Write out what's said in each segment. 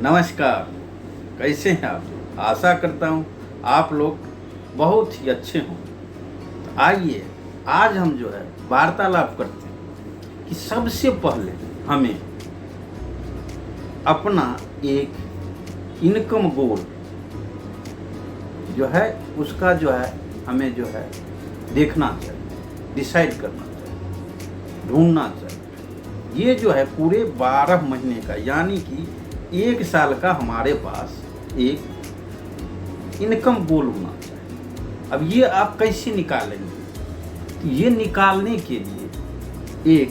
नमस्कार। कैसे हैं आप? आशा करता हूँ आप लोग बहुत ही अच्छे हों। तो आइए आज हम जो है वार्तालाप करते हैं कि सबसे पहले हमें अपना एक इनकम गोल जो है उसका जो है हमें जो है देखना चाहिए, डिसाइड करना चाहिए, ढूंढना चाहिए। ये जो है पूरे 12 महीने का यानी कि 1 साल का हमारे पास एक इनकम गोल होना चाहिए। अब ये आप कैसे निकालेंगे? तो ये निकालने के लिए एक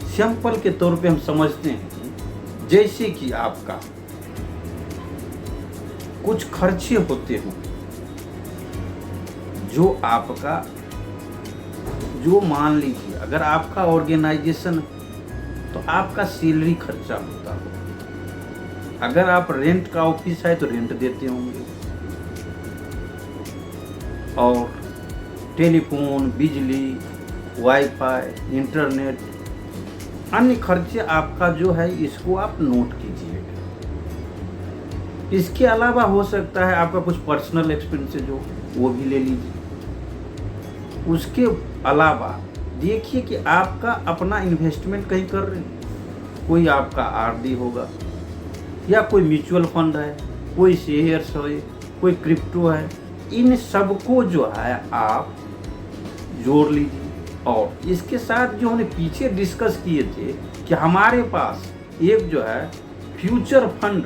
सिंपल के तौर पे हम समझते हैं कि जैसे कि आपका कुछ खर्चे होते हों जो मान लीजिए अगर आपका ऑर्गेनाइजेशन तो आपका सैलरी खर्चा होता हो, अगर आप रेंट का ऑफिस है तो रेंट देते होंगे, और टेलीफोन, बिजली, वाईफाई, इंटरनेट, अन्य खर्चे आपका जो है इसको आप नोट कीजिएगा। इसके अलावा हो सकता है आपका कुछ पर्सनल एक्सपेंसेस हो वो भी ले लीजिए। उसके अलावा देखिए कि आपका अपना इन्वेस्टमेंट कहीं कर रहे हैं, कोई आपका आरडी होगा या कोई म्यूचुअल फंड है, कोई शेयर्स है, कोई क्रिप्टो है। इन सबको जो है आप जोड़ लीजिए। और इसके साथ जो हमने पीछे डिस्कस किए थे कि हमारे पास एक जो है फ्यूचर फंड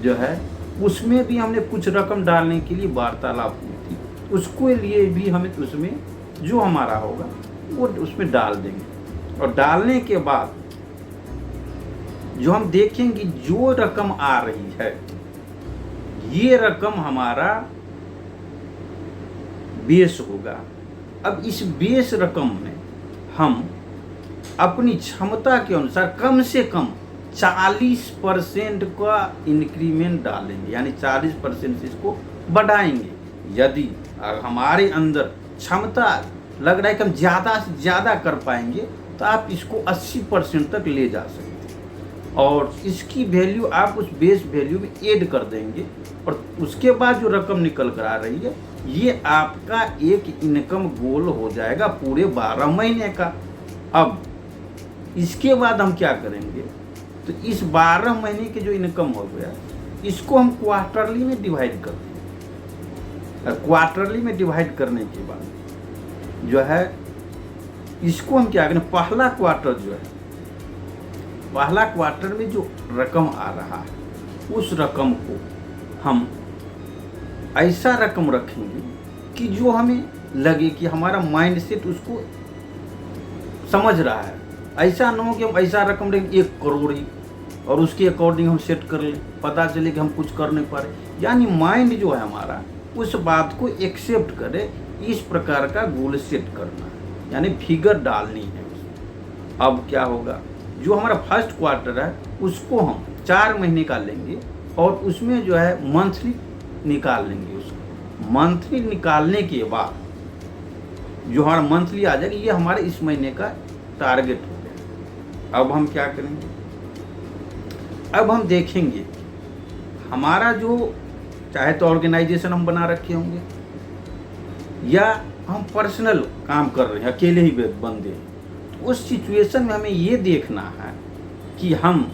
जो है उसमें भी हमने कुछ रकम डालने के लिए वार्तालाप हुई थी, उसको लिए भी हमें उसमें जो हमारा होगा वो उसमें डाल देंगे। और डालने के बाद जो हम देखेंगे जो रकम आ रही है ये रकम हमारा बेस होगा। अब इस बेस रकम में हम अपनी क्षमता के अनुसार कम से कम 40% का इंक्रीमेंट डालेंगे, यानी 40% से इसको बढ़ाएंगे। यदि हमारे अंदर क्षमता लग रहा है कि हम ज़्यादा से ज़्यादा कर पाएंगे तो आप इसको 80% तक ले जा सकते हैं, और इसकी वैल्यू आप उस बेस वैल्यू में ऐड कर देंगे। और उसके बाद जो रकम निकल कर आ रही है ये आपका एक इनकम गोल हो जाएगा पूरे 12 महीने का। अब इसके बाद हम क्या करेंगे, तो इस 12 महीने के जो इनकम हो गया इसको हम क्वार्टरली में डिवाइड कर देंगे। क्वार्टरली में डिवाइड करने के बाद जो है इसको हम क्या करें, पहला क्वार्टर जो है पहला क्वार्टर में जो रकम आ रहा है उस रकम को हम ऐसा रकम रखेंगे कि जो हमें लगे कि हमारा माइंड सेट उसको समझ रहा है। ऐसा ना हो कि हम ऐसा रकम रखें 1 करोड़ ही और उसके अकॉर्डिंग हम सेट कर लें, पता चले कि हम कुछ कर नहीं पा रहे। यानी माइंड जो है हमारा उस बात को एक्सेप्ट करे, इस प्रकार का गोल सेट करना है, यानी फिगर डालनी है उसमें। अब क्या होगा, जो हमारा फर्स्ट क्वार्टर है उसको हम 4 महीने का लेंगे और उसमें जो है मंथली निकाल लेंगे। उसको मंथली निकालने के बाद जो हमारा मंथली आ जाएगा ये हमारे इस महीने का टारगेट हो गया। अब हम क्या करेंगे, अब हम देखेंगे हमारा जो चाहे तो ऑर्गेनाइजेशन हम बना रखे होंगे या हम पर्सनल काम कर रहे हैं, अकेले ही बंदे हैं, उस सिचुएशन में हमें ये देखना है कि हम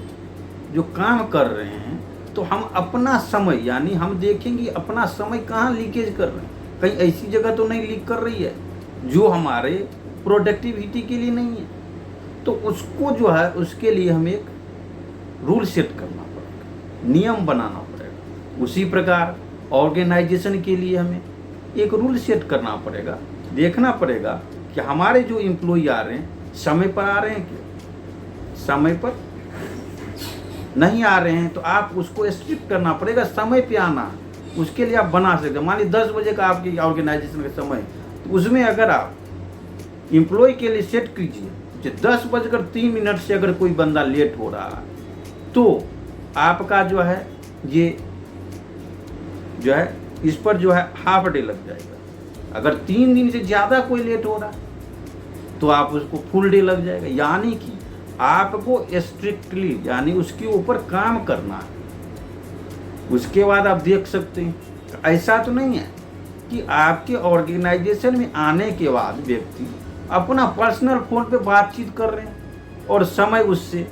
जो काम कर रहे हैं तो हम अपना समय, यानी हम देखेंगे अपना समय कहाँ लीकेज कर रहे हैं, कहीं ऐसी जगह तो नहीं लीक कर रही है जो हमारे प्रोडक्टिविटी के लिए नहीं है। तो उसको जो है उसके लिए हमें एक रूल सेट करना पड़ेगा, नियम बनाना पड़ेगा। उसी प्रकार ऑर्गेनाइजेशन के लिए हमें एक रूल सेट करना पड़ेगा, देखना पड़ेगा कि हमारे जो एम्प्लॉय आ रहे हैं समय पर आ रहे हैं क्या, समय पर नहीं आ रहे हैं तो आप उसको स्ट्रिक्ट करना पड़ेगा, समय पे आना। उसके लिए आप बना सकते हैं, मान लीजिए 10 बजे का आपकी ऑर्गेनाइजेशन का समय, तो उसमें अगर आप एम्प्लॉय के लिए सेट कीजिए 10:03 से अगर कोई बंदा लेट हो रहा है तो आपका जो है ये जो है इस पर जो है हाफ डे लग जाएगा। अगर 3 दिन से ज़्यादा कोई लेट हो रहा है तो आप उसको फुल डे लग जाएगा। यानी कि आपको स्ट्रिक्टली यानी उसके ऊपर काम करना है। उसके बाद आप देख सकते हैं ऐसा तो नहीं है कि आपके ऑर्गेनाइजेशन में आने के बाद व्यक्ति अपना पर्सनल फ़ोन पे बातचीत कर रहे हैं और समय उससे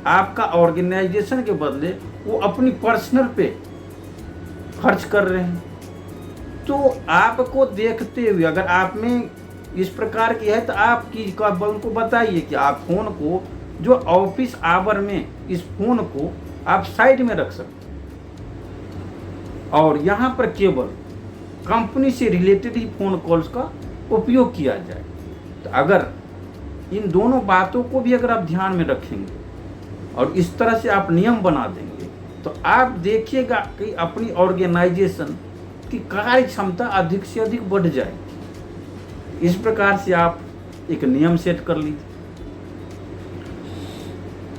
आपका ऑर्गेनाइजेशन के बदले वो अपनी पर्सनल पे खर्च कर रहे हैं। तो आपको देखते हुए अगर आप में इस प्रकार की है तो आप उनको बताइए कि आप फ़ोन को जो ऑफिस आवर में इस फ़ोन को आप साइड में रख सकते हैं और यहाँ पर केवल कंपनी से रिलेटेड ही फ़ोन कॉल्स का उपयोग किया जाए। तो अगर इन दोनों बातों को भी अगर आप ध्यान में रखेंगे और इस तरह से आप नियम बना देंगे तो आप देखिएगा कि अपनी ऑर्गेनाइजेशन की कार्य क्षमता अधिक से अधिक बढ़ जाएगी। इस प्रकार से आप एक नियम सेट कर लीजिए।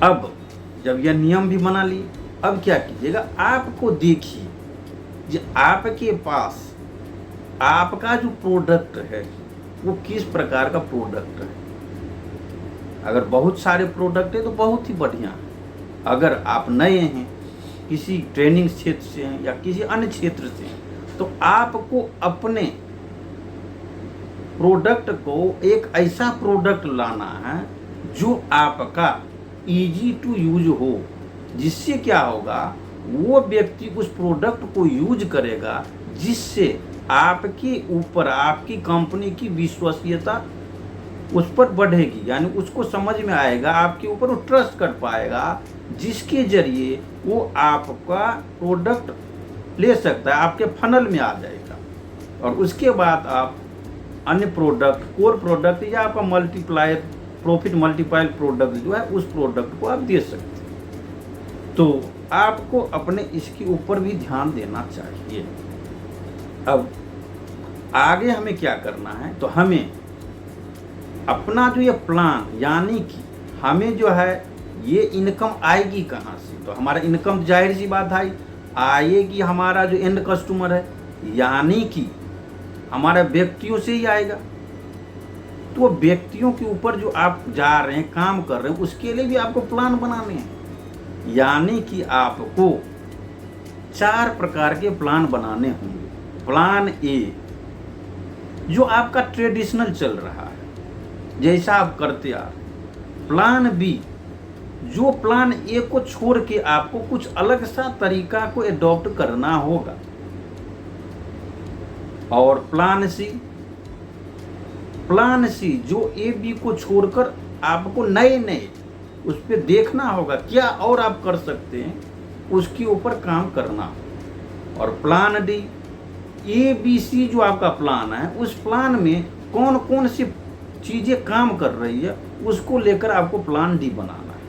अब जब यह नियम भी बना लिए, अब क्या कीजिएगा, आपको देखिए जो आपके पास आपका जो प्रोडक्ट है वो किस प्रकार का प्रोडक्ट है। अगर बहुत सारे प्रोडक्ट है तो बहुत ही बढ़िया है। अगर आप नए हैं, किसी ट्रेनिंग क्षेत्र से हैं या किसी अन्य क्षेत्र से हैं, तो आपको अपने प्रोडक्ट को एक ऐसा प्रोडक्ट लाना है जो आपका इजी टू यूज हो, जिससे क्या होगा वो व्यक्ति उस प्रोडक्ट को यूज करेगा, जिससे आपके ऊपर आपकी कंपनी की विश्वसनीयता उस पर बढ़ेगी। यानी उसको समझ में आएगा, आपके ऊपर वो ट्रस्ट कर पाएगा, जिसके जरिए वो आपका प्रोडक्ट ले सकता है, आपके फनल में आ जाएगा और उसके बाद आप अन्य प्रोडक्ट, कोर प्रोडक्ट या आपका मल्टीप्लायर प्रॉफिट मल्टीप्लायर प्रोडक्ट जो है उस प्रोडक्ट को आप दे सकते हैं। तो आपको अपने इसके ऊपर भी ध्यान देना चाहिए। अब आगे हमें क्या करना है, तो हमें अपना जो ये प्लान, यानी कि हमें जो है ये इनकम आएगी कहाँ से, तो हमारा इनकम जाहिर सी बात आएगी हमारा जो एंड कस्टमर है, यानी कि हमारा व्यक्तियों से ही आएगा। तो व्यक्तियों के ऊपर जो आप जा रहे हैं, काम कर रहे हैं, उसके लिए भी आपको प्लान बनाने हैं। यानी कि आपको 4 प्रकार के प्लान बनाने होंगे। प्लान ए जो आपका ट्रेडिशनल चल रहा है, जैसा आप करते आ रहे। प्लान बी जो प्लान ए को छोड़ के आपको कुछ अलग सा तरीका को एडॉप्ट करना होगा। और प्लान सी जो ए बी को छोड़कर आपको नए उस पर देखना होगा, क्या और आप कर सकते हैं, उसके ऊपर काम करना। और plan D A B C जो आपका प्लान है, उस प्लान में कौन कौन सी चीज़ें काम कर रही है, उसको लेकर आपको प्लान डी बनाना है।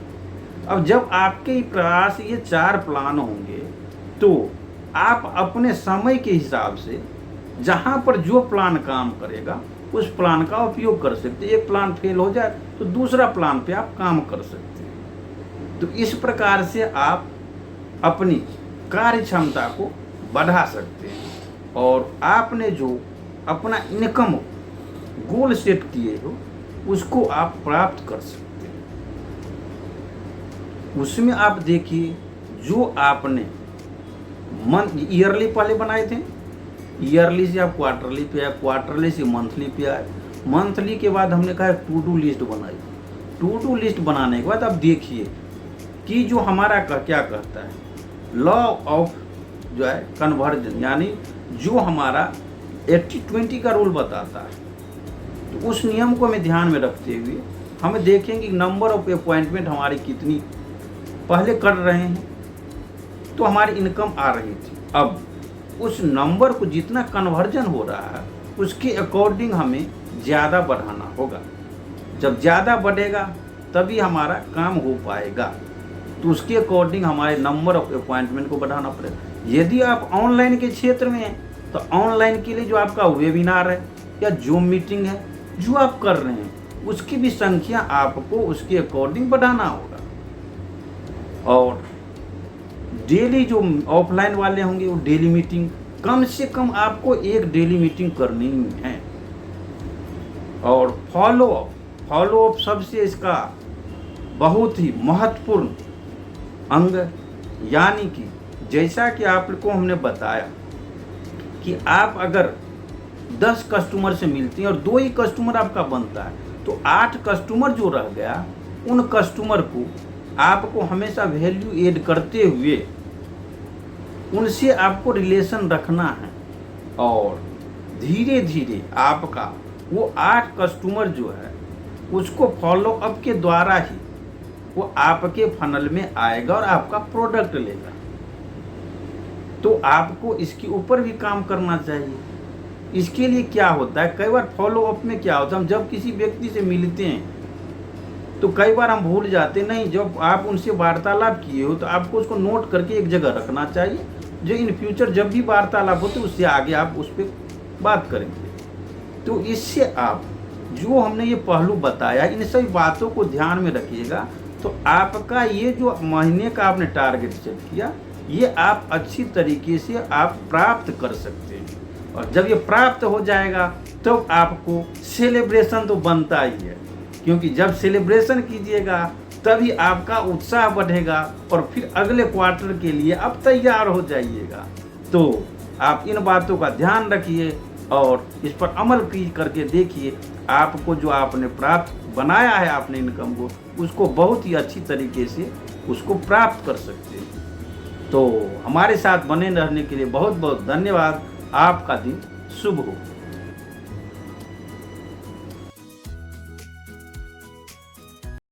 अब जब आपके पास ये 4 प्लान होंगे तो आप अपने समय के हिसाब से जहाँ पर जो प्लान काम करेगा उस प्लान का उपयोग कर सकते हैं। एक प्लान फेल हो जाए तो दूसरा प्लान पे आप काम कर सकते हैं। तो इस प्रकार से आप अपनी कार्य क्षमता को बढ़ा सकते हैं और आपने जो अपना इनकम गोल सेट किए हो उसको आप प्राप्त कर सकते हैं। उसमें आप देखिए जो आपने ईयरली पहले बनाए थे, ईयरली से आप क्वार्टरली पे आए, क्वार्टरली से मंथली पे आए, मंथली के बाद हमने कहा टू डू लिस्ट बनाई। टू डू लिस्ट बनाने के बाद आप देखिए कि जो हमारा क्या कहता है, लॉ ऑफ जो है कन्वर्जन, यानी जो हमारा 80-20 का रूल बताता है, तो उस नियम को हमें ध्यान में रखते हुए हमें देखेंगे कि नंबर ऑफ अपॉइंटमेंट हमारी कितनी पहले कर रहे हैं तो हमारी इनकम आ रही थी। अब उस नंबर को जितना कन्वर्जन हो रहा है उसके अकॉर्डिंग हमें ज़्यादा बढ़ाना होगा। जब ज़्यादा बढ़ेगा तभी हमारा काम हो पाएगा, तो उसके अकॉर्डिंग हमारे नंबर ऑफ अपॉइंटमेंट को बढ़ाना पड़ेगा। यदि आप ऑनलाइन के क्षेत्र में हैं तो ऑनलाइन के लिए जो आपका वेबिनार है या जूम मीटिंग है जो आप कर रहे हैं उसकी भी संख्या आपको उसके अकॉर्डिंग बढ़ाना होगा। और डेली जो ऑफलाइन वाले होंगे वो डेली मीटिंग, कम से कम आपको एक डेली मीटिंग करनी है। और फॉलो अप सबसे इसका बहुत ही महत्वपूर्ण अंग, यानी कि जैसा कि आपको हमने बताया कि आप अगर 10 कस्टमर से मिलती हैं और 2 ही कस्टमर आपका बनता है, तो 8 कस्टमर जो रह गया, उन कस्टमर को आपको हमेशा वैल्यू ऐड करते हुए उनसे आपको रिलेशन रखना है, और धीरे धीरे आपका वो 8 कस्टमर जो है उसको फॉलो अप के द्वारा ही वो आपके फनल में आएगा और आपका प्रोडक्ट लेगा। तो आपको इसके ऊपर भी काम करना चाहिए। इसके लिए क्या होता है, कई बार फॉलो अप में क्या होता है, हम जब किसी व्यक्ति से मिलते हैं तो कई बार हम भूल जाते नहीं, जब आप उनसे वार्तालाप किए हो तो आपको उसको नोट करके एक जगह रखना चाहिए, जो इन फ्यूचर जब भी वार्तालाप हो तो उससे आगे आप उस पर बात करेंगे। तो इससे आप जो हमने ये पहलू बताया, इन सभी बातों को ध्यान में रखिएगा, तो आपका ये जो महीने का आपने टारगेट सेट किया, ये आप अच्छी तरीके से आप प्राप्त कर सकते हैं। और जब ये प्राप्त हो जाएगा तो आपको सेलिब्रेशन तो बनता ही है, क्योंकि जब सेलिब्रेशन कीजिएगा तभी आपका उत्साह बढ़ेगा और फिर अगले क्वार्टर के लिए आप तैयार हो जाइएगा। तो आप इन बातों का ध्यान रखिए और इस पर अमल करके देखिए, आपको जो आपने प्राप्त बनाया है आपने इनकम को, उसको बहुत ही अच्छी तरीके से उसको प्राप्त कर सकते हैं। तो हमारे साथ बने रहने के लिए बहुत बहुत धन्यवाद। आपका दिन शुभ हो।